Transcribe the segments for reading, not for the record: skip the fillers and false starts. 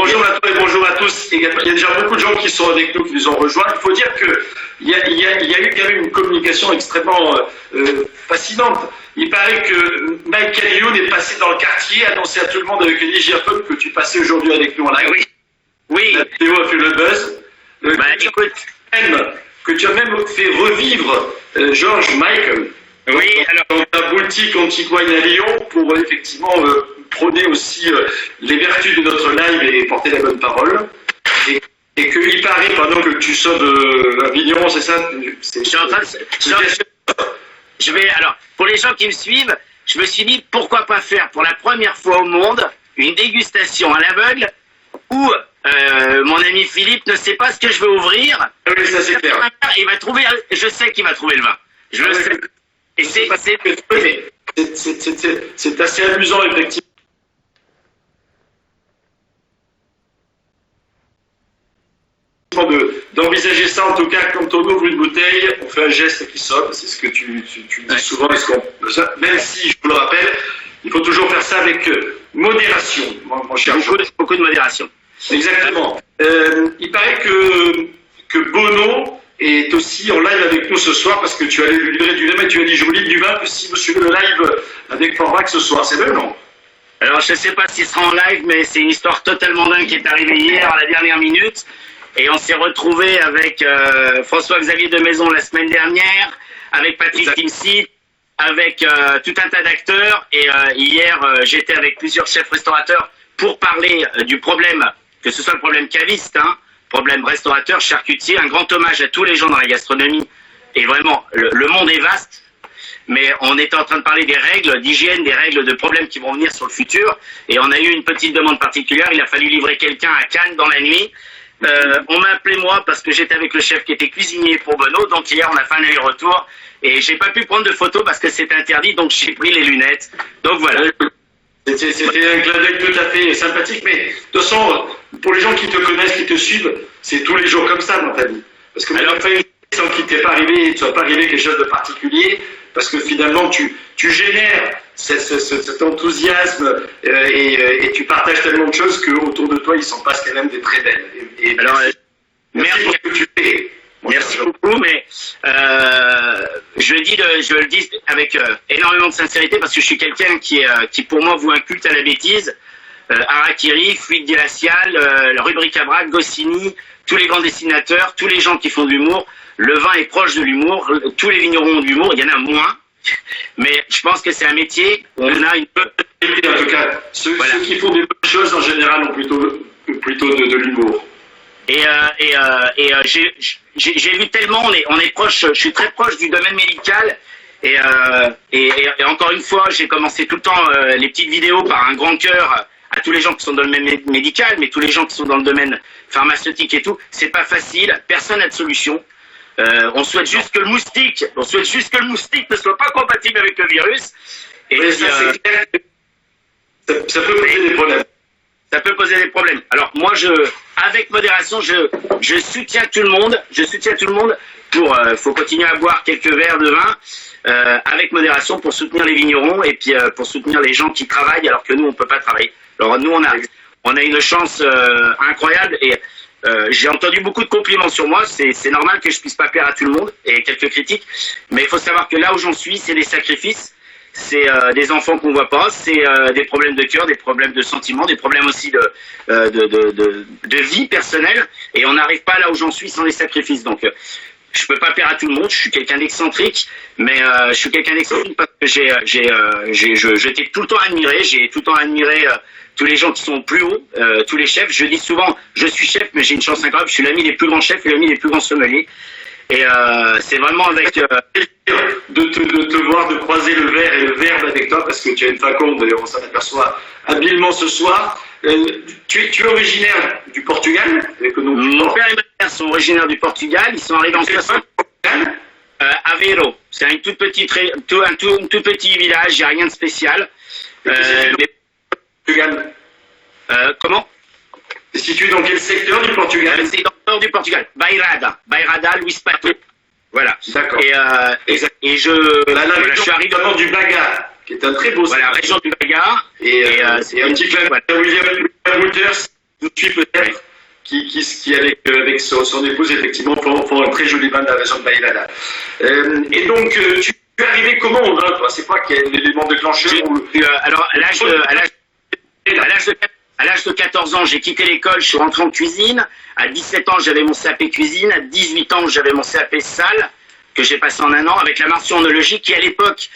Bonjour à toi et bonjour à tous. Il y a déjà beaucoup de gens qui sont avec nous, qui nous ont rejoints. Il faut dire qu'il y a eu quand même une communication extrêmement fascinante. Il paraît que Michael Youn est passé dans le quartier, annoncé à tout le monde avec une digiphone que tu passais aujourd'hui avec nous en live. Oui. Oui. La vidéo a fait le buzz. Que tu as même fait revivre George Michael. Oui, alors. Dans ta boutique Antiquaille à Lyon pour effectivement prôner aussi les vertus de notre live et porter la bonne parole. Et qu'il paraît, pendant que tu sors de Avignon, c'est ça? Je suis en train de. Je vais. Alors, pour les gens qui me suivent, je me suis dit pourquoi pas faire pour la première fois au monde une dégustation à l'aveugle où mon ami Philippe ne sait pas ce que je veux ouvrir. Oui, ça c'est clair. Il va trouver. Je sais qu'il va trouver le vin. Je le sais. Et c'est assez amusant, effectivement. D'envisager ça, en tout cas, quand on ouvre une bouteille, on fait un geste qui sonne, c'est ce que tu dis souvent, même si, je vous le rappelle, il faut toujours faire ça avec modération, mon cher. Beaucoup de modération. Exactement. Il paraît que Bono est aussi en live avec nous ce soir, parce que tu allais lui livrer du vin, mais tu as dit je vous livre du vin que si vous suivez le live avec Forbrac ce soir, c'est vrai ou non? Alors je ne sais pas s'il sera en live, mais c'est une histoire totalement dingue qui est arrivée hier à la dernière minute. Et on s'est retrouvé avec François-Xavier de Maison la semaine dernière, avec Patrice Timsit, avec tout un tas d'acteurs. Et hier, j'étais avec plusieurs chefs restaurateurs pour parler du problème, que ce soit le problème caviste, problème restaurateur, charcutier, un grand hommage à tous les gens dans la gastronomie. Et vraiment, le monde est vaste. Mais on était en train de parler des règles d'hygiène, des règles de problèmes qui vont venir sur le futur. Et on a eu une petite demande particulière. Il a fallu livrer quelqu'un à Cannes dans la nuit. On m'a appelé moi parce que j'étais avec le chef qui était cuisinier pour Bono. Donc hier, on a fait un aller-retour. Et j'ai pas pu prendre de photos parce que c'est interdit. Donc j'ai pris les lunettes. Donc voilà. C'était un clin d'œil tout à fait sympathique. Mais de toute façon, pour les gens qui te connaissent, qui te suivent, c'est tous les jours comme ça dans ta vie. Parce que alors, sans qu'il t'ait pas arrivé, il ne soit pas arrivé quelque chose de particulier, parce que finalement tu génères cet enthousiasme et tu partages tellement de choses qu'autour de toi il s'en passe quand même des très belles. Et alors, merci pour ce que tu fais. Merci beaucoup, mais je le dis avec énormément de sincérité parce que je suis quelqu'un qui pour moi voue un culte à la bêtise. Harakiri, Fluide Glacial, Rubrique à Brac, Goscinny, tous les grands dessinateurs, tous les gens qui font de l'humour. Le vin est proche de l'humour, tous les vignerons ont de l'humour, il y en a moins, mais je pense que c'est un métier où on a une bonne qualité. En tout cas, ceux qui font des bonnes choses en général ont plutôt de l'humour. Et j'ai vu tellement, on est proche, je suis très proche du domaine médical. Et encore une fois, j'ai commencé tout le temps les petites vidéos par un grand cœur à tous les gens qui sont dans le domaine médical, mais tous les gens qui sont dans le domaine pharmaceutique et tout, c'est pas facile, personne n'a de solution. On souhaite juste que le moustique ne soit pas compatible avec le virus. Et oui, ça, c'est clair. Ça peut poser des problèmes. Ça peut poser des problèmes. Alors moi, avec modération, je soutiens tout le monde. Je soutiens tout le monde pour. Faut continuer à boire quelques verres de vin avec modération pour soutenir les vignerons et puis pour soutenir les gens qui travaillent alors que nous on peut pas travailler. Alors nous on a une chance incroyable et j'ai entendu beaucoup de compliments sur moi. C'est normal que je puisse pas plaire à tout le monde et quelques critiques, mais il faut savoir que là où j'en suis, c'est des sacrifices. C'est des enfants qu'on voit pas, c'est des problèmes de cœur, des problèmes de sentiments, des problèmes aussi de vie personnelle. Et on n'arrive pas là où j'en suis sans les sacrifices. Donc, je peux pas plaire à tout le monde. Je suis quelqu'un d'excentrique, mais je suis quelqu'un d'excentrique parce que je t'ai tout le temps admiré. J'ai tout le temps admiré tous les gens qui sont plus hauts, tous les chefs. Je dis souvent, je suis chef, mais j'ai une chance incroyable. Je suis l'ami des plus grands chefs et l'ami des plus grands sommeliers. Et c'est vraiment avec de te voir, de croiser le verre et le verbe avec toi, parce que tu as une faconde, d'ailleurs on s'en aperçoit habilement ce soir. Tu es originaire du Portugal? Mon père et ma mère sont originaires du Portugal, ils sont arrivés en 60. Aveiro, c'est un tout petit village, il n'y a rien de spécial. Portugal. Comment? C'est situé dans quel secteur du Portugal? C'est dans le nord du Portugal. Bairrada, Luís Pato. Voilà. D'accord. Et je suis arrivé dans du Baga, qui est un très beau. Voilà, région du Baga. Et c'est un petit club. William Wouters, suit peut-être, qui avec son épouse, effectivement, font un très joli bain dans la région de Baïlada. Et donc, tu es arrivé comment au vin, toi? C'est quoi qui est l'élément déclencheur Alors, à l'âge de 14 ans, j'ai quitté l'école, je suis rentré en cuisine. À 17 ans, j'avais mon CAP cuisine. À 18 ans, j'avais mon CAP salle, que j'ai passé en un an, avec la mention onologie, qui à l'époque,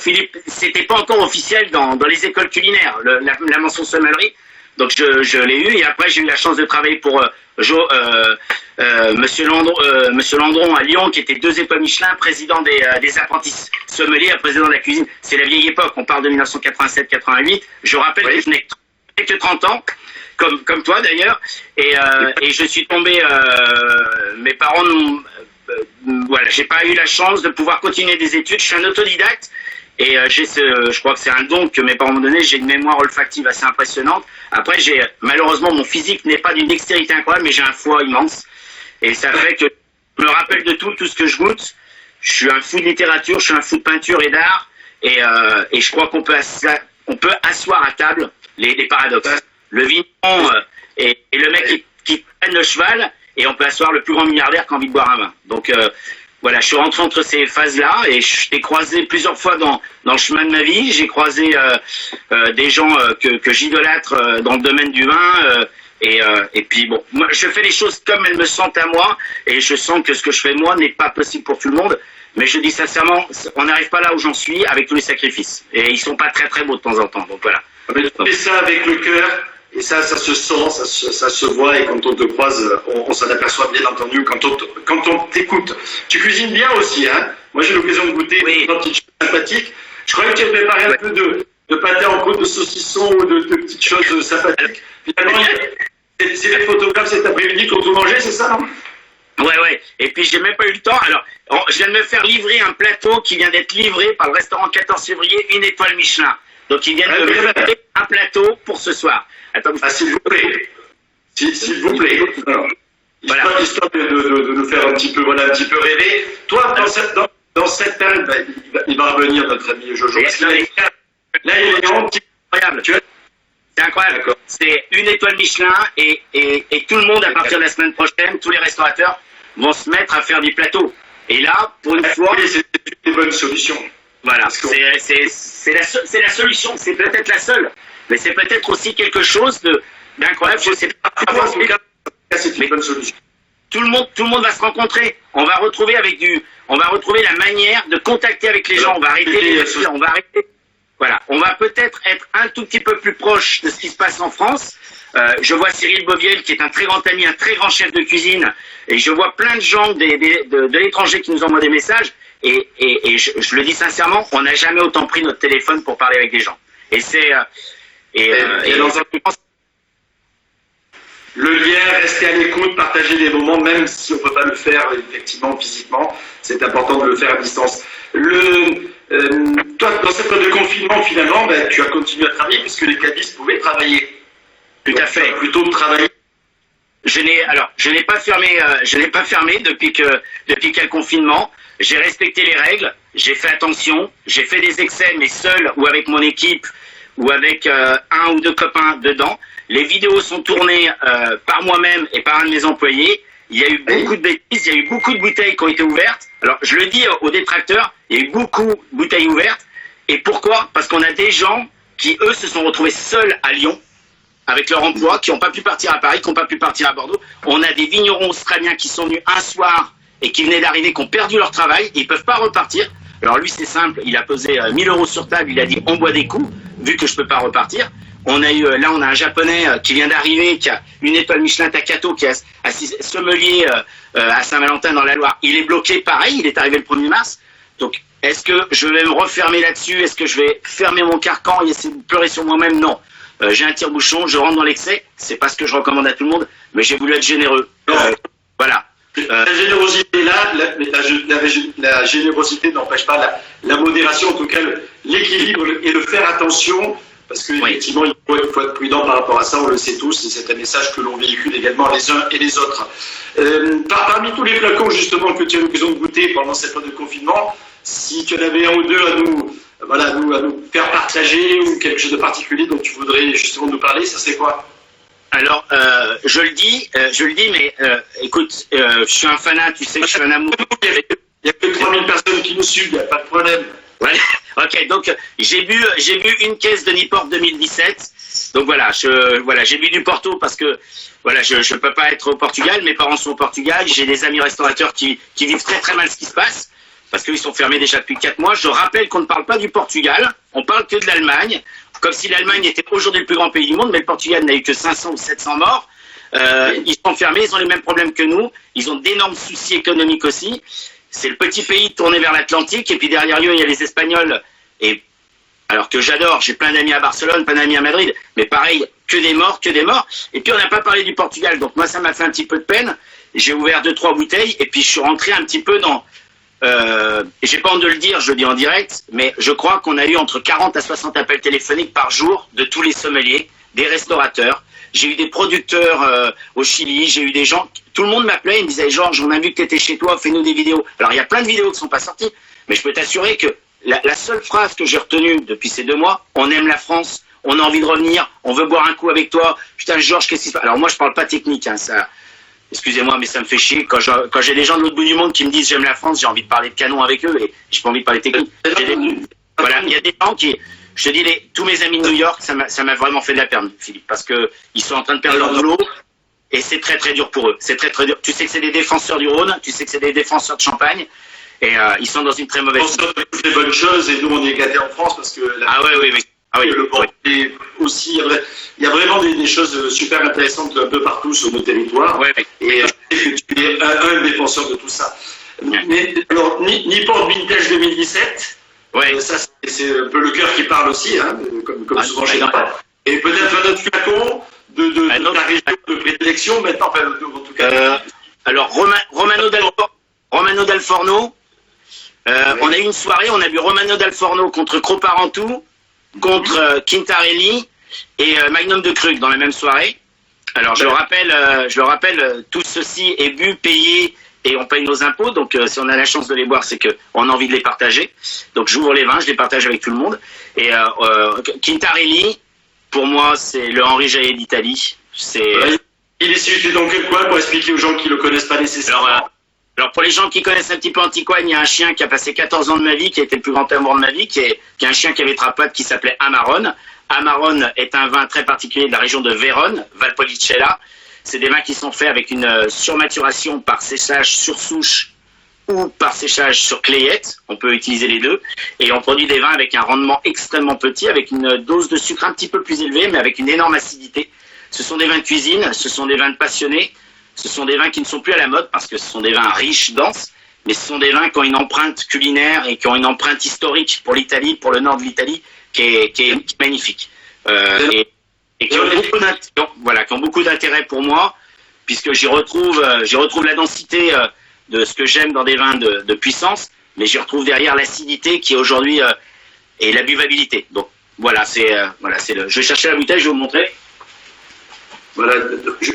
Philippe, c'était pas encore officiel dans les écoles culinaires, la mention sommellerie. Donc je l'ai eu, et après j'ai eu la chance de travailler pour Monsieur Landron à Lyon, qui était 2 étoiles Michelin, président des apprentis sommeliers, président de la cuisine. C'est la vieille époque, on parle de 1987-88. Je rappelle que je n'ai que 30 ans, comme toi d'ailleurs, et je suis tombé, mes parents voilà, j'ai pas eu la chance de pouvoir continuer des études. Je suis un autodidacte. Et je crois que c'est un don que mes parents m'ont donné. J'ai une mémoire olfactive assez impressionnante. Après, malheureusement, mon physique n'est pas d'une dextérité incroyable, mais j'ai un foie immense. Et ça fait que je me rappelle de tout ce que je goûte. Je suis un fou de littérature, je suis un fou de peinture et d'art. Et je crois qu'on peut asseoir à table les paradoxes. Le vigneron et le mec qui prenne le cheval, et on peut asseoir le plus grand milliardaire qui a envie de boire un vin. Donc, voilà, je suis rentré entre ces phases-là, et je l'ai croisé plusieurs fois dans le chemin de ma vie. J'ai croisé des gens que j'idolâtre dans le domaine du vin, et puis bon, moi, je fais les choses comme elles me sentent à moi, et je sens que ce que je fais moi n'est pas possible pour tout le monde. Mais je dis sincèrement, on n'arrive pas là où j'en suis avec tous les sacrifices, et ils sont pas très très beaux de temps en temps. Donc voilà. Mais tu fais ça avec le cœur. Et ça se sent, ça se voit, et quand on te croise, on s'en aperçoit bien entendu quand on t'écoute. Tu cuisines bien aussi, hein? Moi, j'ai l'occasion de goûter des petites choses sympathiques. Je croyais que tu avais préparé un peu de pâté en côte, de saucisson ou de petites choses sympathiques. Finalement, c'est les photographes cet après-midi qui ont tout mangé, c'est ça, non? Ouais. Et puis, j'ai même pas eu le temps. Alors, je viens de me faire livrer un plateau qui vient d'être livré par le restaurant 14 février, 1 étoile Michelin. Donc, ils viennent de me livrer un plateau pour ce soir. Attends, s'il vous plaît. S'il vous plaît. Alors, voilà. Histoire de nous faire un petit peu rêver. Toi, dans cette période, il va revenir notre ami Jojo. Là, il est incroyable. C'est incroyable. C'est 1 étoile Michelin, et tout le monde, à partir de la semaine prochaine, tous les restaurateurs vont se mettre à faire des plateaux. Et là, pour une fois, c'est une bonne solution. Voilà, c'est la solution, c'est peut-être la seule, mais c'est peut-être aussi quelque chose d'incroyable. Je sais pas. C'est une bonne solution. Tout le monde va se rencontrer. On va retrouver la manière de contacter avec les gens. On va arrêter Voilà, on va peut-être être un tout petit peu plus proche de ce qui se passe en France. Je vois Cyril Boviel, qui est un très grand ami, un très grand chef de cuisine, et je vois plein de gens de l'étranger qui nous envoient des messages. Et je le dis sincèrement, on n'a jamais autant pris notre téléphone pour parler avec des gens. Et c'est dans un le lien, rester à l'écoute, partager des moments, même si on ne peut pas le faire effectivement physiquement, c'est important de le faire à distance. Toi, dans cette période de confinement, finalement, tu as continué à travailler puisque les cabistes pouvaient travailler. Tout à fait. Plutôt de travailler. Je n'ai pas fermé depuis qu'il y a le confinement. J'ai respecté les règles, j'ai fait attention, j'ai fait des excès, mais seul ou avec mon équipe ou avec 1 ou 2 copains dedans. Les vidéos sont tournées par moi-même et par un de mes employés. Il y a eu beaucoup de bêtises, il y a eu beaucoup de bouteilles qui ont été ouvertes. Alors, je le dis aux détracteurs, il y a eu beaucoup de bouteilles ouvertes. Et pourquoi? Parce qu'on a des gens qui, eux, se sont retrouvés seuls à Lyon, avec leur emploi, qui n'ont pas pu partir à Paris, qui n'ont pas pu partir à Bordeaux. On a des vignerons australiens qui sont venus un soir et qui venaient d'arriver, qui ont perdu leur travail, ils ne peuvent pas repartir. Alors lui, c'est simple, il a posé 1 000 € sur table, il a dit on boit des coups, vu que je ne peux pas repartir. On a un japonais qui vient d'arriver, qui a 1 étoile Michelin Takato, qui est sommelier à Saint-Valentin dans la Loire. Il est bloqué, pareil, il est arrivé le 1er mars. Donc, est-ce que je vais me refermer là-dessus? Est-ce que je vais fermer mon carcan et essayer de pleurer sur moi-même? Non. J'ai un tire-bouchon, je rentre dans l'excès. C'est pas ce que je recommande à tout le monde, mais j'ai voulu être généreux. Voilà. La générosité la générosité n'empêche pas la modération, en tout cas l'équilibre et le faire attention, parce qu'effectivement, il faut être prudent par rapport à ça, on le sait tous, et c'est un message que l'on véhicule également les uns et les autres. Parmi tous les flacons justement que tu as eu l'occasion de goûter pendant cette période de confinement, si tu en avais 1 ou 2 à nous faire partager, ou quelque chose de particulier dont tu voudrais justement nous parler, ça c'est quoi? Alors, je le dis, mais écoute, je suis un fanat, tu sais que je suis un amoureux. Il n'y a que 3000 personnes qui nous suivent, il n'y a pas de problème. Ouais. Ok, donc j'ai bu une caisse de Newport 2017. Donc voilà, j'ai bu du Porto parce que voilà, je peux pas être au Portugal. Mes parents sont au Portugal. J'ai des amis restaurateurs qui vivent très très mal ce qui se passe parce qu'ils sont fermés déjà depuis 4 mois. Je rappelle qu'on ne parle pas du Portugal, on parle que de l'Allemagne, comme si l'Allemagne était aujourd'hui le plus grand pays du monde, mais le Portugal n'a eu que 500 ou 700 morts. Ils sont fermés, ils ont les mêmes problèmes que nous. Ils ont d'énormes soucis économiques aussi. C'est le petit pays tourné vers l'Atlantique, et puis derrière eux, il y a les Espagnols. Et alors que j'adore, j'ai plein d'amis à Barcelone, plein d'amis à Madrid, mais pareil, que des morts. Et puis on n'a pas parlé du Portugal, donc moi ça m'a fait un petit peu de peine. J'ai ouvert 2-3 bouteilles, et puis je suis rentré un petit peu dans... j'ai pas honte de le dire, je le dis en direct, mais je crois qu'on a eu entre 40 à 60 appels téléphoniques par jour de tous les sommeliers, des restaurateurs. J'ai eu des producteurs au Chili, j'ai eu des gens, tout le monde m'appelait, il me disait Georges, on a vu que tu étais chez toi, fais-nous des vidéos. Alors il y a plein de vidéos qui sont pas sorties, mais je peux t'assurer que la seule phrase que j'ai retenue depuis ces 2 mois, on aime la France, on a envie de revenir, on veut boire un coup avec toi. Putain Georges, qu'est-ce qui se passe? Alors moi je parle pas technique, hein, ça, excusez-moi, mais ça me fait chier. Quand j'ai des gens de l'autre bout du monde qui me disent j'aime la France, j'ai envie de parler de canon avec eux et j'ai pas envie de parler technique. Voilà, il y a des gens qui... Je te dis, tous mes amis de New York, ça m'a vraiment fait de la peine, Philippe, parce que ils sont en train de perdre leur boulot et c'est très très dur pour eux. C'est très très dur. Tu sais que c'est des défenseurs du Rhône, tu sais que c'est des défenseurs de Champagne et ils sont dans une très mauvaise situation. On fait des bonnes choses et nous on est gâtés en France parce que le port est aussi. Il y a vraiment des choses super intéressantes un peu partout sur nos territoires. Et tu es un défenseur de tout ça. Mais alors, Newport Vintage 2017. Ouais. Ça, c'est un peu le cœur qui parle aussi, hein, comme souvent chez nous. Et peut-être un autre flacon de ta région de prédilection, maintenant, en tout cas. Alors, Romano Dal Forno, on a eu une soirée, on a bu Romano Dal Forno contre Croparentou, contre Quintarelli et Magnum de Krug dans la même soirée. Alors, je le rappelle, tout ceci est bu, payé, et on paye nos impôts, donc si on a la chance de les boire, c'est qu'on a envie de les partager. Donc j'ouvre les vins, je les partage avec tout le monde. Et Quintarelli, pour moi, c'est le Henri Jaillet d'Italie. Il est situé dans quel coin pour expliquer aux gens qui ne le connaissent pas nécessairement? Alors pour les gens qui connaissent un petit peu Antiquagne, il y a un chien qui a passé 14 ans de ma vie, qui a été le plus grand amour de ma vie, qui est un chien qui avait trapote, qui s'appelait Amarone. Amarone est un vin très particulier de la région de Vérone, Valpolicella. C'est des vins qui sont faits avec une surmaturation par séchage sur souche ou par séchage sur clayette. On peut utiliser les deux. Et on produit des vins avec un rendement extrêmement petit, avec une dose de sucre un petit peu plus élevée, mais avec une énorme acidité. Ce sont des vins de cuisine, ce sont des vins de passionnés, ce sont des vins qui ne sont plus à la mode parce que ce sont des vins riches, denses, mais ce sont des vins qui ont une empreinte culinaire et qui ont une empreinte historique pour l'Italie, pour le nord de l'Italie, qui est magnifique. Et qui ont beaucoup d'intérêt pour moi, puisque j'y retrouve la densité de ce que j'aime dans des vins de puissance, mais j'y retrouve derrière l'acidité qui aujourd'hui et la buvabilité. Donc voilà, je vais chercher la bouteille, je vais vous montrer. Voilà,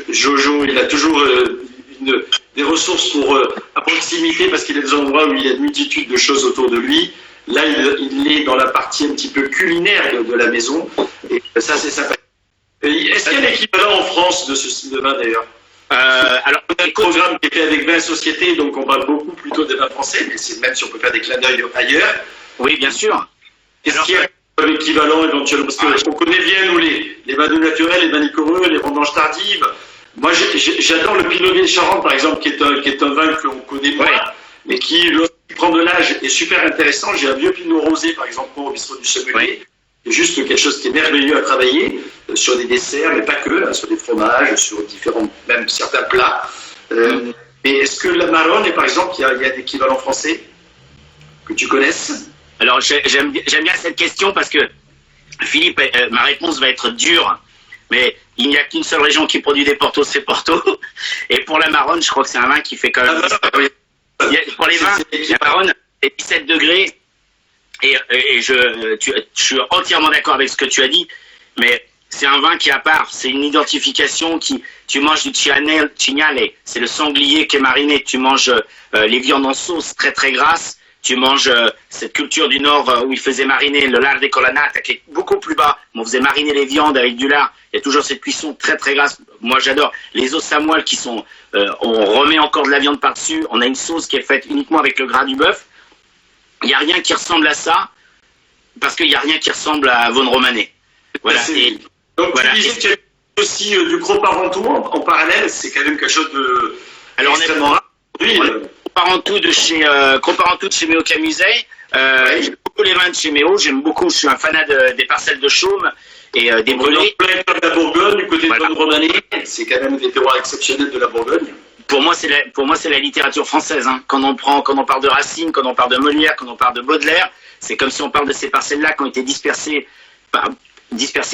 Jojo, il a toujours des ressources à proximité parce qu'il y a des endroits où il y a une multitude de choses autour de lui. Là, il est dans la partie un petit peu culinaire de la maison, et ça, c'est sympa. Est-ce qu'il y a un équivalent en France de ce style de vin d'ailleurs? Alors, on a un programme qui est fait avec 20 sociétés, donc on parle beaucoup plutôt des vins français, mais c'est même si on peut faire des clins d'œil ailleurs. Oui, bien sûr. Est-ce qu'il y a un équivalent éventuellement? Parce qu'on connaît bien, nous, les vins doux naturels, les vins liquoreux, les vendanges tardives. Moi, j'adore le Pinot Vieille Charente, par exemple, qui est un vin qu'on connaît moins, mais qui, lorsqu'il prend de l'âge, est super intéressant. J'ai un vieux Pinot Rosé, par exemple, au bistrot du Sommelier. Oui. C'est juste quelque chose qui est merveilleux à travailler sur des desserts, mais pas que, hein, sur des fromages, sur différents, même certains plats. Mais est-ce que l'Amarone, par exemple, il y a un équivalent français que tu connaisses? Alors, j'aime bien cette question parce que, Philippe, ma réponse va être dure, mais il n'y a qu'une seule région qui produit des Portos, c'est Porto. Et pour l'Amarone, je crois que c'est un vin qui fait quand même... Pour les vins, l'Amarone est 17 degrés. Et je suis entièrement d'accord avec ce que tu as dit, mais c'est un vin qui est à part, c'est une identification tu manges du cignale, c'est le sanglier qui est mariné, tu manges les viandes en sauce très très grasses, tu manges cette culture du Nord où ils faisaient mariner le lard de colonnata, qui est beaucoup plus bas. On faisait mariner les viandes avec du lard. Il y a toujours cette cuisson très très grasse. Moi j'adore les os samoil qui sont, on remet encore de la viande par-dessus. On a une sauce qui est faite uniquement avec le gras du bœuf. Il n'y a rien qui ressemble à ça, parce qu'il n'y a rien qui ressemble à Vaune Romanée. Voilà. Donc voilà. Tu disais qu'il y avait aussi du gros parentou en parallèle, c'est quand même quelque chose de extrêmement rare. Parentou de chez Méo Camuset. J'aime beaucoup les vins de chez Méo. Je suis un fanat des parcelles de Chaume et des brûlés. De la Bourgogne, du côté de Vaune Romanée, c'est quand même des terroirs exceptionnels de la Bourgogne. Pour moi, c'est la littérature française. Hein. Quand on parle de Racine, quand on parle de Molière, quand on parle de Baudelaire, c'est comme si on parle de ces parcelles-là qui ont été dispersées,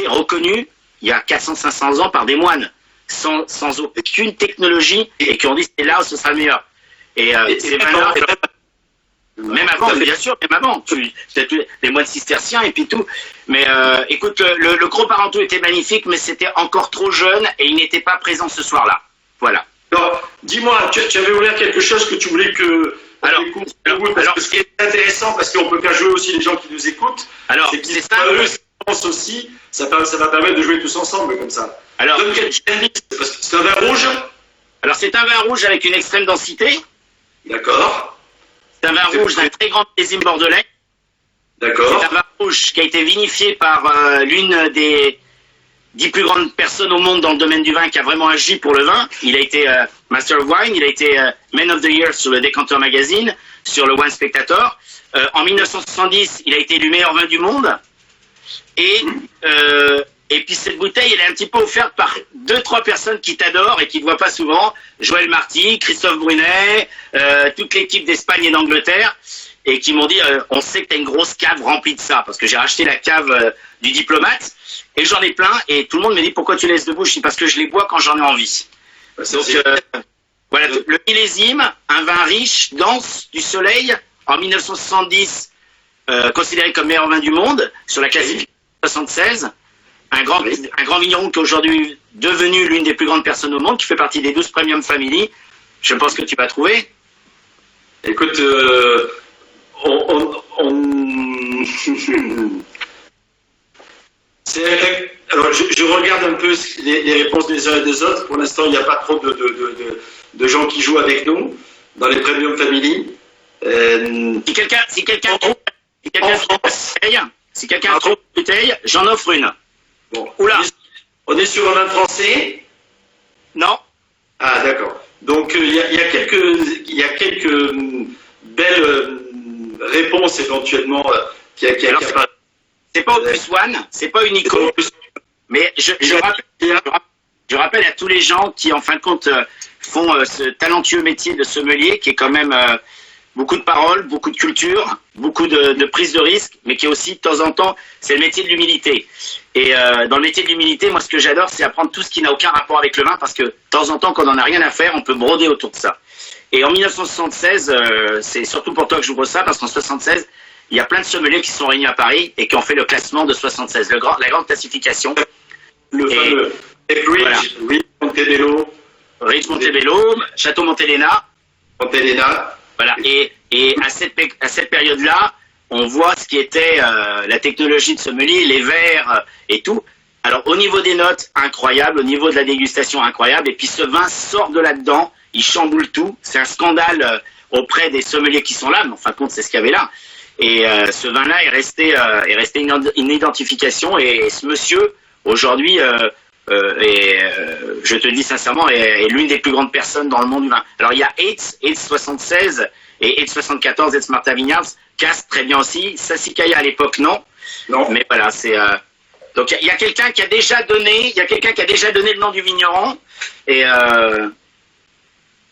reconnues il y a 400-500 ans par des moines, sans aucune technologie, et qui ont dit c'est là où ce sera meilleur. Et ces vins-là, même avant, bien sûr, même avant, les moines cisterciens et puis tout. Mais écoute, le gros parentou était magnifique, mais c'était encore trop jeune et il n'était pas présent ce soir-là. Voilà. Alors, dis-moi, tu avais ouvert quelque chose que tu voulais que... Alors, ce qui est intéressant, parce qu'on peut faire jouer aussi les gens qui nous écoutent, c'est qu'ils pensent aussi, ça va permettre de jouer tous ensemble comme ça. Alors, parce que c'est un vin rouge. Alors, c'est un vin rouge avec une extrême densité. D'accord. C'est un vin rouge d'un très grand millésime bordelais. D'accord. C'est un vin rouge qui a été vinifié par l'une des 10 plus grandes personnes au monde dans le domaine du vin qui a vraiment agi pour le vin. Il a été Master of Wine, il a été Man of the Year sur le Decanter Magazine, sur le Wine Spectator. En 1970, il a été élu meilleur vin du monde. Et puis cette bouteille, elle est un petit peu offerte par 2-3 personnes qui t'adorent et qui ne te voient pas souvent. Joël Marty, Christophe Brunet, toute l'équipe d'Espagne et d'Angleterre, et qui m'ont dit on sait que tu as une grosse cave remplie de ça, parce que j'ai racheté la cave du diplomate, et j'en ai plein, et tout le monde me dit pourquoi tu laisses debout? Je dis parce que je les bois quand j'en ai envie. Donc voilà, le millésime, un vin riche, dense, du soleil, en 1970, considéré comme meilleur vin du monde, sur la classification 76. Un grand vigneron qui est aujourd'hui devenu l'une des plus grandes personnes au monde, qui fait partie des 12 Premium Family. Je pense que tu vas trouver. Écoute, alors je regarde un peu les réponses des uns et des autres. Pour l'instant, il n'y a pas trop de gens qui jouent avec nous dans les Premium Family. Si quelqu'un trouve une bouteille, j'en offre une. Bon. Oula. On est sur un vin français? Non. Ah, d'accord. Donc il y a quelques belles réponses éventuellement qui apparaissent. C'est pas Opus One, c'est pas Unico, mais je rappelle à tous les gens qui en fin de compte font ce talentueux métier de sommelier, qui est quand même beaucoup de paroles, beaucoup de culture, beaucoup de prise de risque, mais qui est aussi de temps en temps, c'est le métier de l'humilité. Et dans le métier de l'humilité, moi ce que j'adore, c'est apprendre tout ce qui n'a aucun rapport avec le vin, parce que de temps en temps, quand on n'en a rien à faire, on peut broder autour de ça. Et en 1976, c'est surtout pour toi que j'ouvre ça, parce qu'en 76, il y a plein de sommeliers qui sont réunis à Paris et qui ont fait le classement de 76, la grande classification. Le fameux Ridge Montebello, Château Montelena. Voilà. Et à cette période-là, on voit ce qui était la technologie de sommelier, les verres et tout. Alors au niveau des notes, incroyable, au niveau de la dégustation, incroyable. Et puis ce vin sort de là-dedans, il chamboule tout. C'est un scandale auprès des sommeliers qui sont là, mais en fin de compte, c'est ce qu'il y avait là. Et ce vin-là est resté une identification. Et ce monsieur, aujourd'hui, je te le dis sincèrement, est l'une des plus grandes personnes dans le monde du vin. Alors il y a Aetz 76 et Aetz 74, Aetz Martha Vineyards, Cast très bien aussi. Sassicaia à l'époque non. Mais voilà, c'est donc il y a quelqu'un qui a déjà donné, le nom du vigneron. Et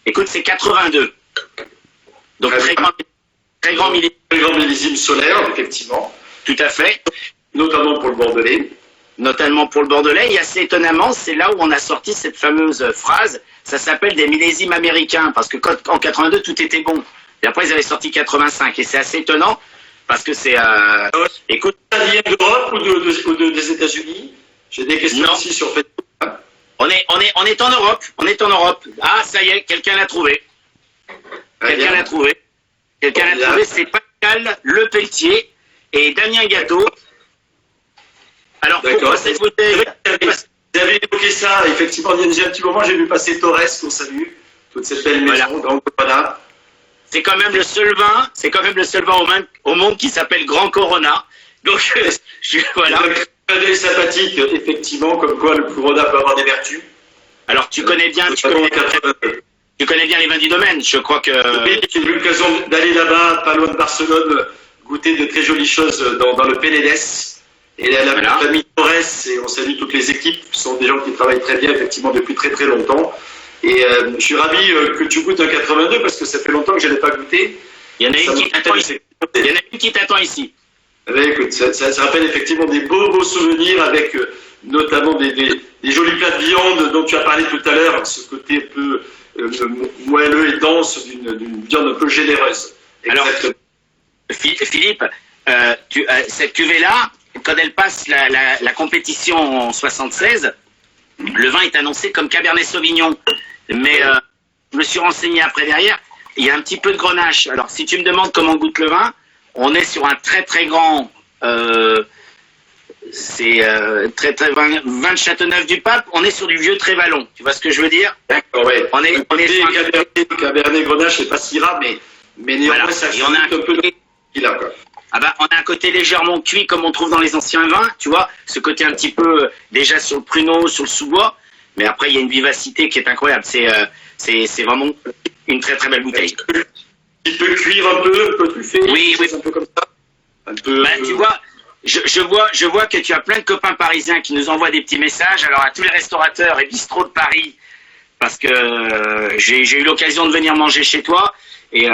écoute, c'est 82. Donc très grand millésime solaire, effectivement. Tout à fait. Notamment pour le Bordelais. Et assez étonnamment, c'est là où on a sorti cette fameuse phrase, ça s'appelle des millésimes américains, parce que en 82, tout était bon. Et après, ils avaient sorti 85. Et c'est assez étonnant, parce que c'est... écoute... Ça vient d'Europe ou des États-Unis? J'ai des questions aussi sur Facebook. On est en Europe. Ah, ça y est, quelqu'un l'a trouvé. Quelqu'un l'a trouvé, c'est Pascal Lepelletier et Damien Gâteau. Alors, pourquoi cette bouteille? Vous avez évoqué ça, effectivement, il y a un petit moment, j'ai vu passer Torres, qu'on salue, toute cette belle maison, Grand Corona. C'est quand même le seul vin, au monde qui s'appelle Grand Corona. Donc, voilà. C'est sympathique, effectivement, comme quoi le Corona peut avoir des vertus. Alors, tu connais bien les vins du domaine, je crois que... Oui, j'ai eu l'occasion d'aller là-bas, pas loin de Barcelone, goûter de très jolies choses dans le Penedès. Et la famille Torres, et on salue toutes les équipes, sont des gens qui travaillent très bien, effectivement, depuis très très longtemps. Et je suis ravi que tu goûtes un 82 parce que ça fait longtemps que je ne l'ai pas goûté. Il y en a une qui t'attend ici. Eh, écoute, ça rappelle effectivement des beaux souvenirs avec notamment des jolis plats de viande dont tu as parlé tout à l'heure, ce côté un peu moelleux et dense d'une viande un peu généreuse. Alors, Philippe, cette cuvée-là, quand elle passe la compétition en 76, le vin est annoncé comme Cabernet Sauvignon. Mais je me suis renseigné après derrière, il y a un petit peu de grenache. Alors, si tu me demandes comment goûte le vin, on est sur un très très grand... vin de Châteauneuf-du-Pape, on est sur du vieux Trévalon. Tu vois ce que je veux dire? D'accord, ouais. On est sur un... Cabernet Grenache, c'est pas si rare, mais néanmoins, voilà. Ça on a un peu de... quoi. Ah bah, on a un côté légèrement cuit comme on trouve dans les anciens vins, tu vois, ce côté un petit peu déjà sur le pruneau, sur le sous-bois, mais après il y a une vivacité qui est incroyable. C'est vraiment une très très belle bouteille. Il peut cuire un peu truffé. Oui. Un peu comme ça. Un peu. Bah, tu vois, je vois que tu as plein de copains parisiens qui nous envoient des petits messages. Alors à tous les restaurateurs et bistrots de Paris, parce que j'ai eu l'occasion de venir manger chez toi. Et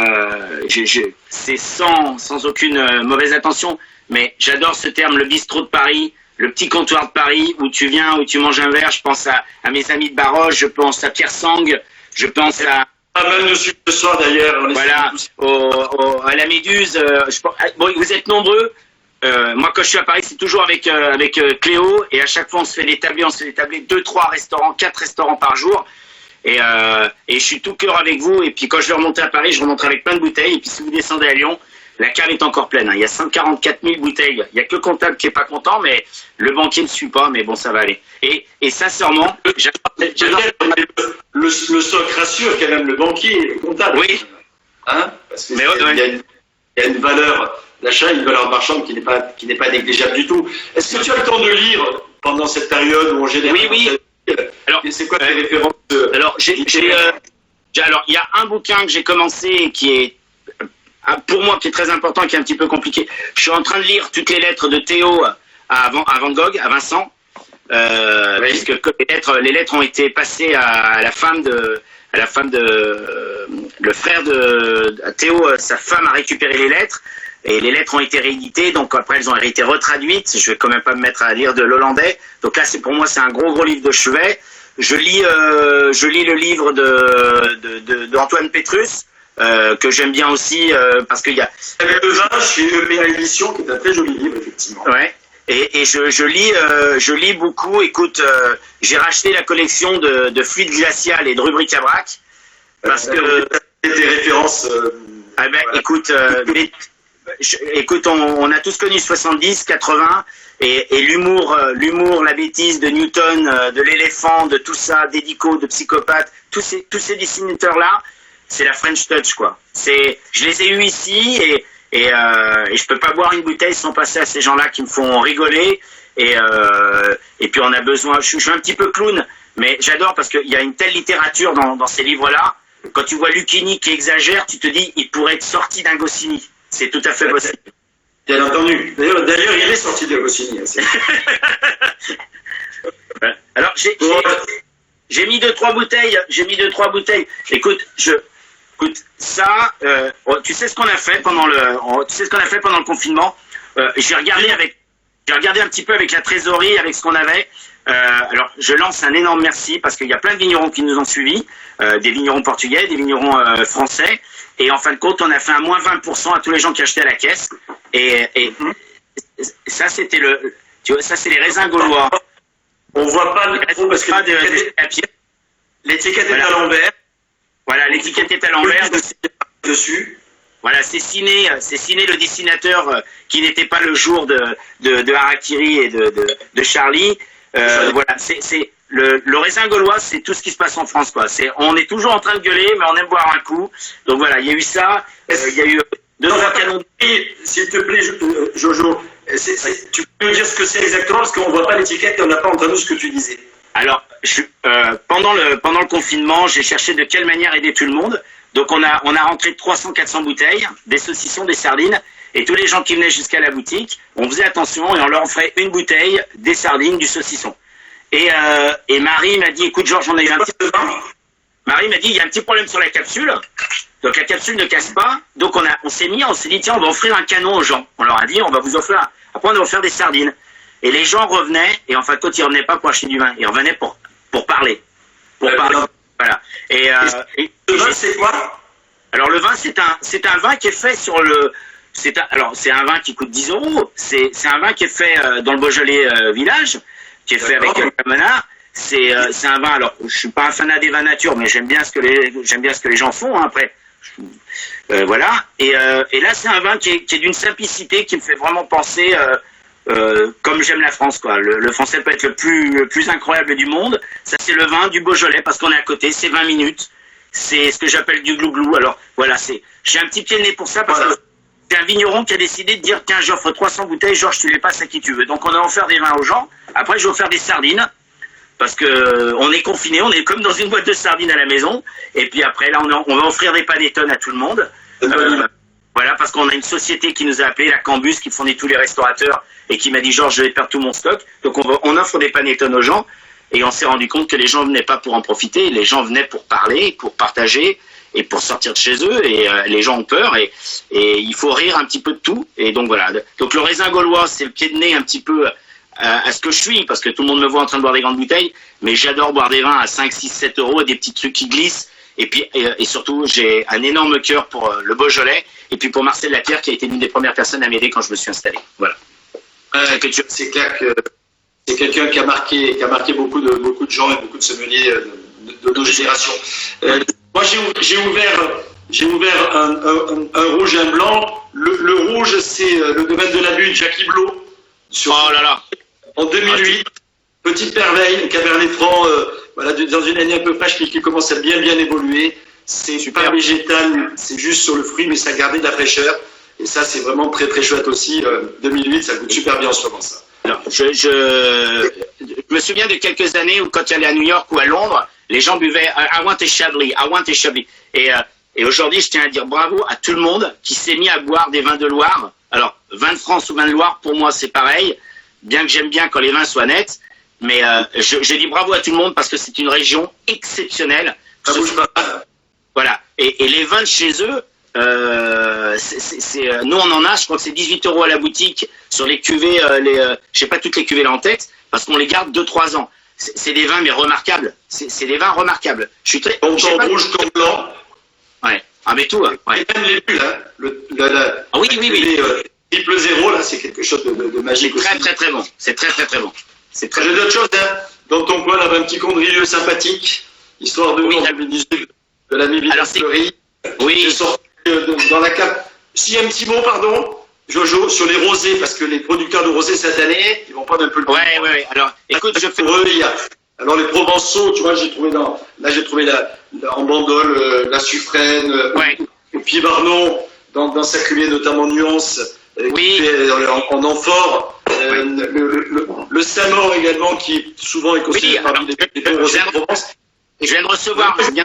c'est sans aucune mauvaise intention, mais j'adore ce terme, le bistrot de Paris, le petit comptoir de Paris, où tu viens, où tu manges un verre. Je pense à mes amis de Baroche, je pense à Pierre Sang, je pense à... même dessus ce soir d'ailleurs. Voilà, à la Méduse. Bon, vous êtes nombreux. Moi, quand je suis à Paris, c'est toujours avec Cléo, et à chaque fois, on se fait des tablés, 2, 3 restaurants, 4 restaurants par jour. Et je suis tout cœur avec vous. Et puis quand je vais remonter à Paris, je remonterai avec plein de bouteilles. Et puis si vous descendez à Lyon, la cave est encore pleine. Hein. Il y a 144 000 bouteilles. Il n'y a que le comptable qui est pas content, mais le banquier ne suit pas. Mais bon, ça va aller. Et sincèrement, j'adore. Le socle rassure quand même le banquier et le comptable. Oui. Hein? Parce que il y a une valeur d'achat, une valeur marchande qui n'est pas négligeable du tout. Est-ce que tu as le temps de lire pendant cette période où on génère? Oui. Alors, c'est quoi tes références? Alors, alors, il y a un bouquin que j'ai commencé qui est, pour moi, qui est très important, qui est un petit peu compliqué. Je suis en train de lire toutes les lettres de Théo à Van Gogh, à Vincent, puisque les lettres ont été passées à la femme de le frère de Théo, sa femme a récupéré les lettres. Et les lettres ont été rééditées, donc après elles ont été retraduites. Je vais quand même pas me mettre à lire de l'hollandais. Donc là, pour moi, c'est un gros livre de chevet. Je lis le livre d'Antoine Pétrus, que j'aime bien aussi, parce qu'il y a... Le vin chez EPA Édition, qui est un très joli livre, effectivement. Ouais. Et je lis beaucoup. Écoute, j'ai racheté la collection de Fluide Glacial et de Rubrique à Brac, parce que... Des références... voilà. Écoute, on a tous connu 70, 80, et l'humour, la bêtise de Newton, de l'éléphant, de tout ça, d'Edico, de Psychopathe, tous ces dessinateurs-là, c'est la French Touch, quoi. Je les ai eus ici, et je peux pas boire une bouteille sans passer à ces gens-là qui me font rigoler, et puis on a besoin, je suis un petit peu clown, mais j'adore parce qu'il y a une telle littérature dans ces livres-là. Quand tu vois Lucchini qui exagère, tu te dis, il pourrait être sorti d'un Goscinny. C'est tout à fait possible. Bien entendu. D'ailleurs, il est sorti de Goscinny. Alors, j'ai mis 2-3 bouteilles. Écoute, ça, tu sais ce qu'on a fait pendant le confinement. J'ai regardé un petit peu avec la trésorerie, avec ce qu'on avait. Alors, je lance un énorme merci parce qu'il y a plein de vignerons qui nous ont suivis, des vignerons portugais, des vignerons français. Et en fin de compte, on a fait un moins 20% à tous les gens qui achetaient à la caisse. Et ça, c'était ça, c'est les raisins gaulois. On voit pas le trop parce que l'étiquette est à l'envers. Voilà, l'étiquette est à l'envers. Dessus. Voilà, c'est Ciné le dessinateur qui n'était pas le jour de Harakiri et de Charlie. Voilà, c'est le raisin gaulois, c'est tout ce qui se passe en France, quoi. On est toujours en train de gueuler, mais on aime boire un coup. Donc voilà, il y a eu ça. Il y a eu 2-3 canons. S'il te plaît, Jojo, tu peux nous dire ce que c'est exactement, parce qu'on voit pas l'étiquette et on n'a pas entendu ce que tu disais. Alors, pendant le confinement, j'ai cherché de quelle manière aider tout le monde. Donc on a rentré 300-400 bouteilles, des saucissons, des sardines, et tous les gens qui venaient jusqu'à la boutique, on faisait attention et on leur offrait une bouteille, des sardines, du saucisson. Et Marie m'a dit, écoute Georges, on a eu un petit problème. Marie m'a dit, il y a un petit problème sur la capsule. Donc la capsule ne casse pas. Donc on s'est dit, tiens, on va offrir un canon aux gens. On leur a dit, on va vous offrir. Après on va offrir des sardines. Et les gens revenaient, et en fin de compte, ils revenaient pas pour acheter du vin, ils revenaient pour parler. Pour parler. Voilà. Et le vin, c'est quoi? Alors le vin, c'est un vin qui est fait sur le. C'est un vin qui coûte 10 €. C'est un vin qui est fait dans le Beaujolais village, qui est fait avec Camona. C'est un vin. Alors je suis pas un fanat des vins nature, mais j'aime bien ce que les gens font, hein, après. Voilà. Et là, c'est un vin qui est d'une simplicité qui me fait vraiment penser. Comme j'aime la France, quoi. Le français peut être le plus incroyable du monde. Ça, c'est le vin du Beaujolais, parce qu'on est à côté. C'est 20 minutes. C'est ce que j'appelle du glouglou. Alors, voilà, j'ai un petit pied de nez pour ça, parce que c'est un vigneron qui a décidé de dire, tiens, j'offre 300 bouteilles, Georges, tu les passes à qui tu veux. Donc, on a offert des vins aux gens. Après, j'ai offert des sardines, parce que on est confiné, on est comme dans une boîte de sardines à la maison. Et puis après, là, on va offrir des panettone à tout le monde. Voilà, parce qu'on a une société qui nous a appelé, la Cambus, qui fournit tous les restaurateurs, et qui m'a dit, Georges, je vais perdre tout mon stock. Donc on offre des panettone aux gens, et on s'est rendu compte que les gens venaient pas pour en profiter, les gens venaient pour parler, pour partager, et pour sortir de chez eux, et les gens ont peur, et il faut rire un petit peu de tout. Et donc voilà. Donc le raisin gaulois, c'est le pied de nez un petit peu à ce que je suis, parce que tout le monde me voit en train de boire des grandes bouteilles, mais j'adore boire des vins à 5, 6, 7 €, et des petits trucs qui glissent. Et puis et surtout, j'ai un énorme cœur pour le Beaujolais, et puis pour Marcel Lapierre, qui a été l'une des premières personnes à m'aider quand je me suis installé. Voilà. C'est clair que c'est quelqu'un qui a marqué beaucoup de gens et beaucoup de sommeliers de nos générations. Moi, j'ai ouvert un rouge et un blanc. Le rouge, c'est le domaine de la Butte, Jacques Iblot. Oh là là. En 2008, petite merveille, Cabernet Franc, voilà, dans une année un peu fraîche qui commence à bien évoluer. C'est super végétal, c'est juste sur le fruit, mais ça gardait de la fraîcheur. Et ça, c'est vraiment très très chouette aussi. 2008, ça goûte super bien en ce moment, ça. Alors, je me souviens de quelques années où, quand j'allais à New York ou à Londres, les gens buvaient I want a Chablis, I want a Chablis. Et aujourd'hui, je tiens à dire bravo à tout le monde qui s'est mis à boire des vins de Loire. Alors, vin de France ou vin de Loire, pour moi, c'est pareil. Bien que j'aime bien quand les vins soient nets. Mais je dis bravo à tout le monde parce que c'est une région exceptionnelle. Ça bouge pas. Voilà. Et les vins de chez eux, nous on en a, je crois que c'est 18 € à la boutique sur les cuvées, j'ai pas toutes les cuvées là en tête, parce qu'on les garde 2-3 ans. C'est des vins mais remarquables. C'est des vins remarquables. Je suis très. Autant rouge comme blanc. Ouais. Ah mais tout. Ouais. Et même les bulles, hein. Ah oui. Triple 0 là, c'est quelque chose de magique aussi. C'est très bon. C'est très bon. J'ai d'autres choses, hein. Dans ton coin, là, un petit condrieux sympathique, histoire de 2018, de la Mébile-Fleury. Oui. J'ai sorti dans la cave. Si, un petit mot, pardon, Jojo, sur les rosés, parce que les producteurs de rosés cette année, ils vont prendre un peu le temps. Ouais. Alors, écoute, je fais. Alors, les Provençaux, tu vois, j'ai trouvé en Bandol, la Suffrène, au Pied Barnon, dans sa cuvée, notamment Nuance, qui fait en amphore. Le Samor également, qui souvent est considéré parmi les bons rosés de Provence. Je viens de recevoir. Les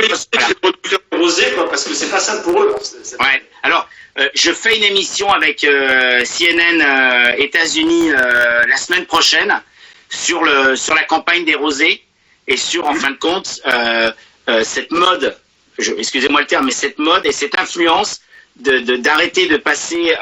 producteurs rosés, quoi, parce que c'est pas simple pour eux. Ouais. Alors, je fais une émission avec CNN États-Unis la semaine prochaine sur la campagne des rosés et sur, en fin de compte, cette mode. Excusez-moi le terme, mais cette mode et cette influence d'arrêter de passer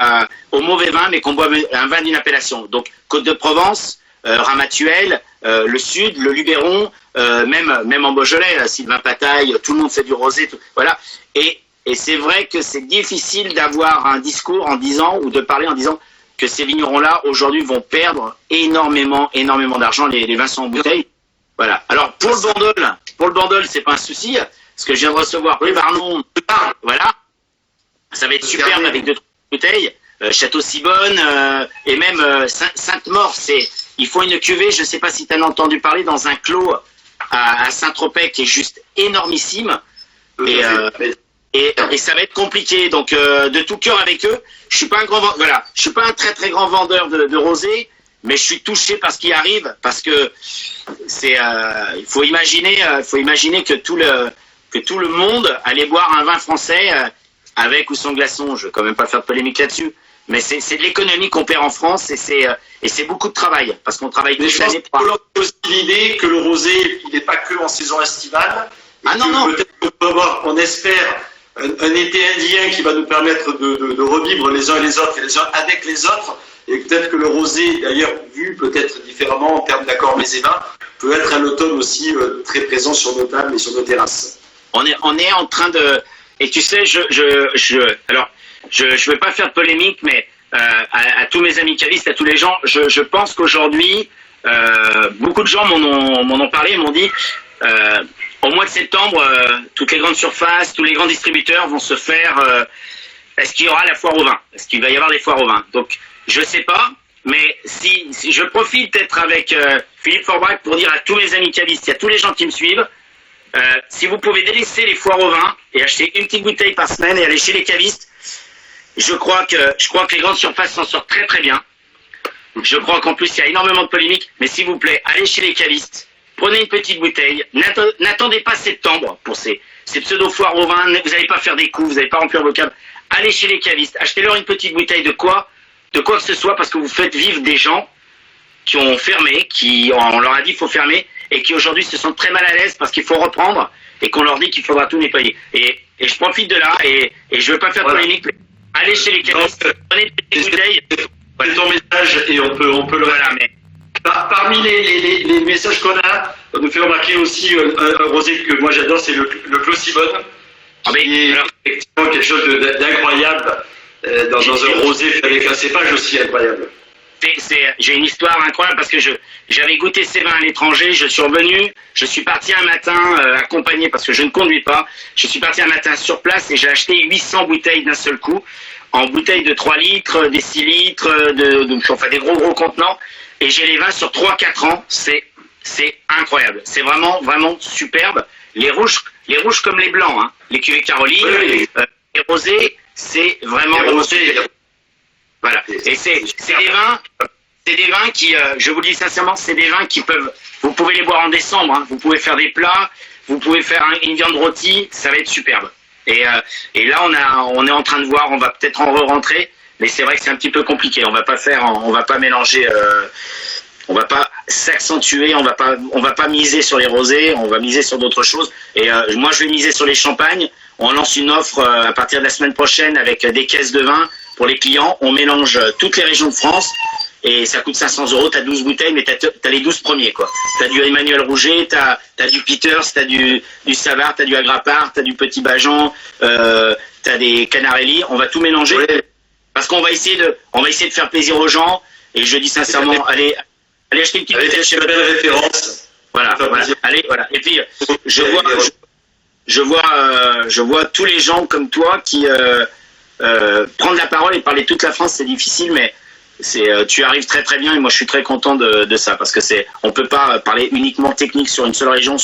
au mauvais vin, mais qu'on boit un vin d'une appellation. Donc, Côte de Provence, Ramatuelle, le Sud, le Luberon, même en Beaujolais, Sylvain Pataille, tout le monde fait du rosé, voilà. Et c'est vrai que c'est difficile d'avoir un discours en disant, ou de parler en disant que ces vignerons-là, aujourd'hui, vont perdre énormément d'argent, les vins sont en bouteille. Voilà. Alors, pour le Bandol, c'est pas un souci, parce que je viens de recevoir les Barnon, voilà. Ça va être superbe avec 2-3 bouteilles. Château Sibonne et même Sainte-Maure. Ils font une cuvée, je ne sais pas si tu en as entendu parler, dans un clos à Saint-Tropez qui est juste énormissime. Et ça va être compliqué. Donc de tout cœur avec eux. Je suis pas un très très grand vendeur de rosé, mais je suis touché par ce qui arrive parce que il faut imaginer que tout le monde allait boire un vin français avec ou sans glaçon. Je vais quand même pas faire de polémique là-dessus. Mais c'est de l'économie qu'on perd en France et c'est beaucoup de travail parce qu'on travaille toute l'année. Il faut aussi l'idée que le rosé, il n'est pas que en saison estivale. Ah non. Peut-être qu'on peut avoir, on espère, un été indien qui va nous permettre de revivre les uns et les autres et les uns avec les autres. Et peut-être que le rosé, d'ailleurs, vu peut-être différemment en termes d'accord mets et vins, peut être à l'automne aussi très présent sur nos tables et sur nos terrasses. On est en train de... Et tu sais, alors, je ne vais pas faire de polémique, mais à tous mes amis cavistes, à tous les gens, je pense qu'aujourd'hui, beaucoup de gens m'en ont parlé, m'ont dit, au mois de septembre, toutes les grandes surfaces, tous les grands distributeurs vont se faire... est-ce qu'il y aura la foire au vin? Est-ce qu'il va y avoir des foires au vin? Donc, je ne sais pas, mais si je profite d'être avec Philippe Forbrac pour dire à tous mes amis cavistes, et à tous les gens qui me suivent, si vous pouvez délaisser les foires au vin et acheter une petite bouteille par semaine et aller chez les cavistes, je crois que les grandes surfaces s'en sortent très très bien. Je crois qu'en plus il y a énormément de polémiques, mais s'il vous plaît, allez chez les cavistes, prenez une petite bouteille, n'attendez pas septembre pour ces pseudo foires au vin, vous n'allez pas faire des coups, vous n'allez pas remplir vos câbles. Allez chez les cavistes, achetez-leur une petite bouteille de quoi que ce soit, parce que vous faites vivre des gens qui ont fermé, on leur a dit qu'il faut fermer, et qui aujourd'hui se sentent très mal à l'aise parce qu'il faut reprendre, et qu'on leur dit qu'il faudra tout nettoyer. Et je profite de là, et je ne veux pas faire de polémique, mais allez chez les cavistes, prenez une petite bouteille. C'est ton message, et on peut le... Voilà, mais... Parmi les messages qu'on a, on nous fait remarquer aussi un rosé que moi j'adore, c'est le Clos Sibonne, qui est effectivement quelque chose d'incroyable dans un rosé avec un cépage aussi incroyable. J'ai une histoire incroyable parce que j'avais goûté ces vins à l'étranger, je suis revenu, je suis parti un matin accompagné parce que je ne conduis pas, je suis parti un matin sur place et j'ai acheté 800 bouteilles d'un seul coup, en bouteilles de 3 litres, des 6 litres, enfin des gros contenants, et j'ai les vins sur 3-4 ans, c'est incroyable, c'est vraiment superbe, les rouges comme les blancs, hein. Les cuvées Caroline, les rosés, c'est vraiment... Voilà. Et c'est des vins qui, je vous le dis sincèrement, c'est des vins qui vous pouvez les boire en décembre, hein. Vous pouvez faire des plats, vous pouvez faire une viande rôtie, ça va être superbe. Et là, on est en train de voir, on va peut-être en re-rentrer, mais c'est vrai que c'est un petit peu compliqué. On va pas mélanger, on va pas s'accentuer, on va pas miser sur les rosés, on va miser sur d'autres choses. Et moi, je vais miser sur les champagnes. On lance une offre à partir de la semaine prochaine avec des caisses de vin pour les clients. On mélange toutes les régions de France et ça coûte 500 €. T'as 12 bouteilles, mais t'as les 12 premiers, quoi. T'as du Emmanuel Rouget, t'as du Peters, t'as du Savard, t'as du Agrapart, t'as du Petit Bajan, t'as des Canarelli. On va tout mélanger parce qu'on va essayer de faire plaisir aux gens. Et je dis sincèrement, allez acheter une petite bouteille chez belle référence. Voilà. Allez, voilà. Et puis je vois tous les gens comme toi qui prendre la parole et parler toute la France, c'est difficile, mais tu arrives très très bien et moi je suis très content de ça parce que on peut pas parler uniquement technique sur une seule région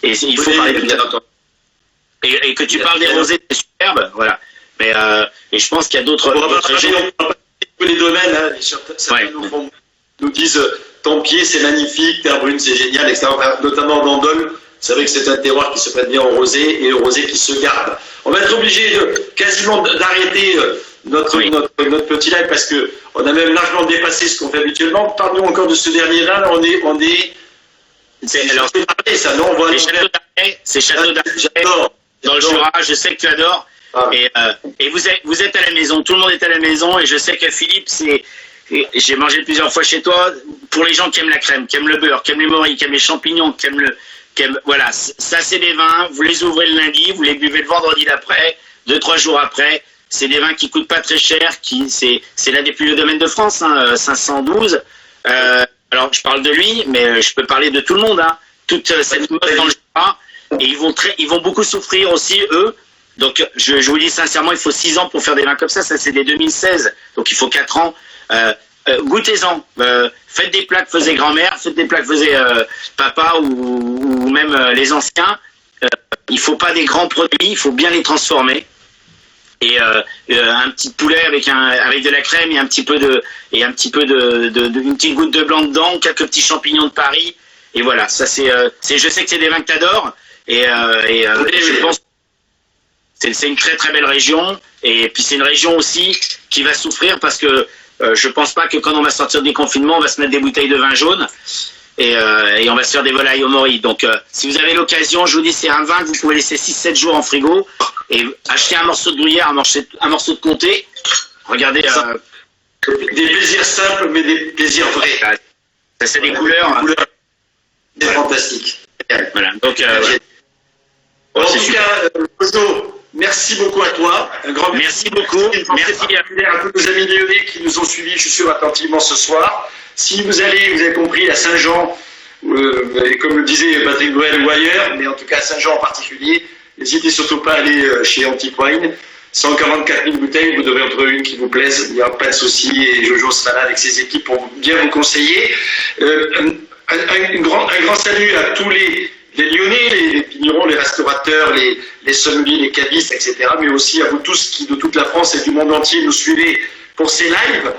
et il faut parler bien entendu. Et que tu parles des rosés, c'est superbe, voilà. Mais et je pense qu'il y a d'autres régions. Tous les domaines, hein, certains nous disent Tempier c'est magnifique, Terre Brune c'est génial, etc. Notamment Vendôme. C'est vrai que c'est un terroir qui se prête bien au rosé et au rosé qui se garde. On va être obligé quasiment d'arrêter notre petit live parce que on a même largement dépassé ce qu'on fait habituellement. Parle-nous encore de ce dernier vin. C'est Château d'Arquet dans le Jura. Je sais que tu adores. Ah. Et vous êtes à la maison. Tout le monde est à la maison et je sais que Philippe, j'ai mangé plusieurs fois chez toi. Pour les gens qui aiment la crème, qui aiment le beurre, qui aiment les morilles, qui aiment les champignons, voilà, ça c'est des vins, vous les ouvrez le lundi, vous les buvez le vendredi d'après, 2-3 jours après, c'est des vins qui coûtent pas très cher, c'est l'un des plus vieux domaines de France, hein, 512. Alors je parle de lui, mais je peux parler de tout le monde, hein. Toute cette mode dans le Jura, et ils vont beaucoup souffrir aussi, eux, Donc, je vous dis sincèrement, il faut 6 ans pour faire des vins comme ça. Ça, c'est des 2016. Donc, il faut 4 ans. Goûtez-en. Faites des plats que faisait grand-mère, faites des plats que faisait papa ou même les anciens. Il faut pas des grands produits, il faut bien les transformer. Et un petit poulet avec de la crème et un petit peu une petite goutte de blanc dedans, quelques petits champignons de Paris. Et voilà, ça je sais que c'est des vins que t'adores. Je pense c'est une très très belle région. Et puis c'est une région aussi qui va souffrir parce que je pense pas que quand on va sortir du confinement, on va se mettre des bouteilles de vin jaune et on va se faire des volailles au mori. Donc si vous avez l'occasion, je vous dis, c'est un vin que vous pouvez laisser 6-7 jours en frigo et acheter un morceau de gruyère, un morceau de comté. Regardez. Des plaisirs simples, mais des plaisirs vrais. Ça, c'est des couleurs. C'est fantastique. Voilà. Donc, en tout cas, Jojo, merci beaucoup à toi. Un grand merci beaucoup. Merci à tous nos amis lyonnais qui nous ont suivis, je suis sûr, attentivement ce soir. Si vous avez compris, à Saint-Jean, comme le disait Patrick Bruel ou ailleurs, mais en tout cas à Saint-Jean en particulier, n'hésitez surtout pas à aller chez Antique Wine. 144 000 bouteilles, vous devrez en trouver une qui vous plaise, il n'y aura pas de souci, et Jojo sera là avec ses équipes pour bien vous conseiller. Un grand salut à tous les Lyonnais, les vignerons, les restaurateurs, les sommeliers, les cavistes, etc., mais aussi à vous tous qui, de toute la France et du monde entier, nous suivez pour ces lives.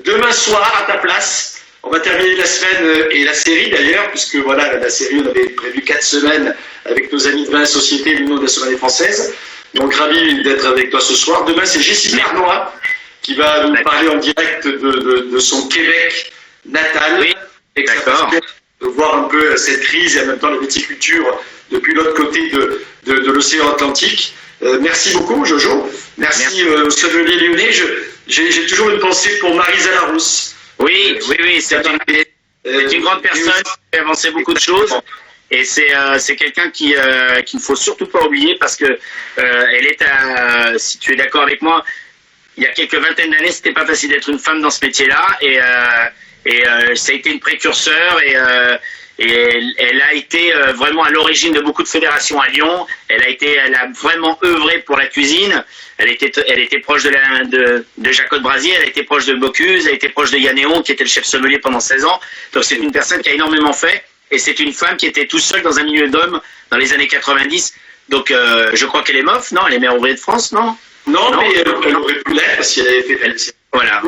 Demain soir, à ta place, on va terminer la semaine et la série d'ailleurs, puisque voilà, la série, on avait prévu 4 semaines avec nos amis de Vin Société, l'Union de la Sommelier française. Donc ravi d'être avec toi ce soir. Demain, c'est Jessica Arnois qui va nous parler en direct de son Québec natal. Oui, et que ça de voir un peu cette crise et en même temps la viticulture depuis l'autre côté de l'océan Atlantique. Merci beaucoup, Jojo. Merci. Sommelier lyonnais. J'ai toujours une pensée pour Maryse Larousse. Oui, c'est une grande personne qui a avancé beaucoup de choses. Et c'est quelqu'un qu'il ne faut surtout pas oublier parce que elle est si tu es d'accord avec moi, il y a quelques vingtaines d'années, c'était pas facile d'être une femme dans ce métier-là et ça a été une précurseur et elle a été vraiment à l'origine de beaucoup de fédérations à Lyon. Elle a vraiment œuvré pour la cuisine. Elle était proche de Jacob Brasier, elle a été proche de Bocuse, elle était proche de Yannéon qui était le chef sommelier pendant 16 ans. Donc c'est une personne qui a énormément fait. Et c'est une femme qui était tout seule dans un milieu d'hommes dans les années 90. Donc, je crois qu'elle est MOF, non? Elle est maire ouvrière de France, non? Non, mais elle aurait pu l'être parce qu'elle avait fait... Voilà.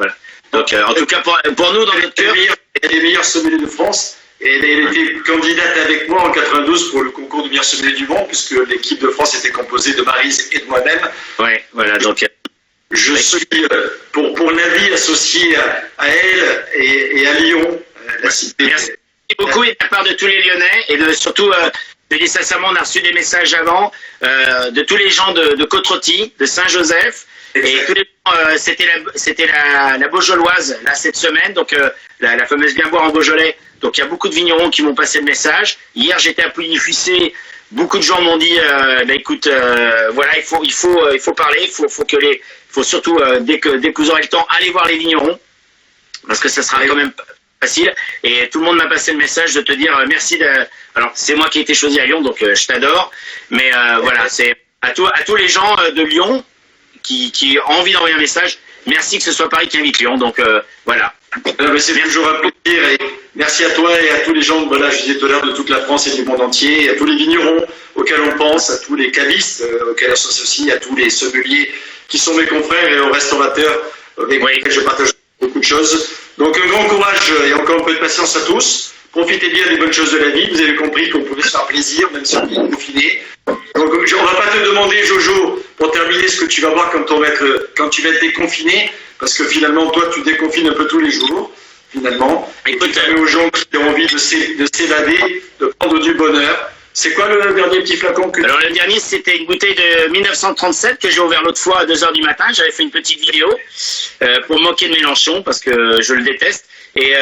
Donc, en tout cas, pour nous, dans notre cœur... Elle est meilleure sommelier de France. Et elle était candidate avec moi en 92 pour le concours de meilleur sommelier du monde, puisque l'équipe de France était composée de Maryse et de moi-même. Ouais, voilà, donc... Je suis, pour l'avis, associé à elle et à Lyon, la cité... Merci beaucoup et de la part de tous les Lyonnais et surtout, je dis sincèrement, on a reçu des messages avant de tous les gens de Côte-Rôtie, de Saint-Joseph et tous les c'était la Beaujoloise là cette semaine, donc la fameuse bien boire en Beaujolais. Donc il y a beaucoup de vignerons qui m'ont passé le message. Hier j'étais à Pouilly-Fuissé, beaucoup de gens m'ont dit écoute, voilà, il faut parler, il faut surtout dès que vous aurez le temps, allez voir les vignerons parce que ça sera quand même facile. Et tout le monde m'a passé le message de te dire merci. Alors c'est moi qui ai été choisi à Lyon, donc je t'adore. Mais voilà, c'est à tous les gens de Lyon qui ont envie d'envoyer un message. Merci que ce soit Paris qui invite Lyon. Donc voilà. C'est toujours un plaisir. Et merci à toi et à tous les gens, voilà, je disais tout à l'heure, de toute la France et du monde entier, à tous les vignerons auxquels on pense, à tous les cavistes auxquels on s'associe, à tous les sommeliers qui sont mes confrères et aux restaurateurs avec lesquels je partage beaucoup de choses. Donc un grand courage et encore un peu de patience à tous. Profitez bien des bonnes choses de la vie. Vous avez compris qu'on pouvait se faire plaisir, même si on est confiné. Donc on ne va pas te demander, Jojo, pour terminer, ce que tu vas voir quand tu vas être déconfiné, parce que finalement, toi, tu déconfines un peu tous les jours, finalement. Écoute, tu permets aux gens qui ont envie de s'évader, de prendre du bonheur. C'est quoi le dernier petit flacon que... Alors le dernier, c'était une bouteille de 1937 que j'ai ouvert l'autre fois à 2h du matin. J'avais fait une petite vidéo pour moquer de Mélenchon parce que je le déteste. Et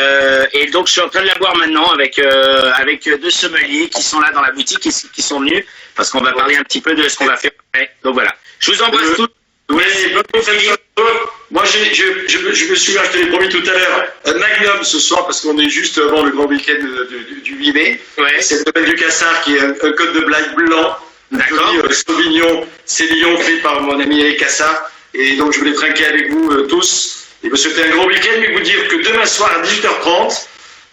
donc je suis en train de la boire maintenant avec 2 sommeliers qui sont là dans la boutique, qui sont venus parce qu'on va parler un petit peu de ce qu'on va faire. Donc voilà. Je vous embrasse tous. Oui, moi je me suis acheté, je te l'ai promis tout à l'heure, un Magnum ce soir parce qu'on est juste avant le grand week-end du 8 mai. Ouais. C'est le domaine du Cassard qui est un code de blague blanc. D'accord. Sauvignon, Célion fait par mon ami Eric Cassa. Et donc je voulais trinquer avec vous tous et vous souhaiter un gros week-end, mais vous dire que demain soir à 18h30,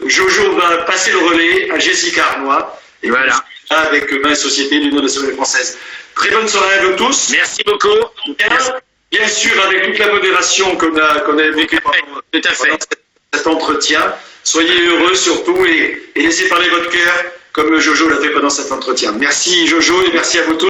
Jojo va passer le relais à Jessica Arnois. Et voilà. Avec 20 sociétés de l'Union nationale française. Très bonne soirée à vous tous. Merci beaucoup. Bien sûr, avec toute la modération qu'on a vécue pendant cet entretien. Soyez heureux surtout et laissez parler votre cœur comme Jojo l'a fait pendant cet entretien. Merci Jojo et merci à vous tous.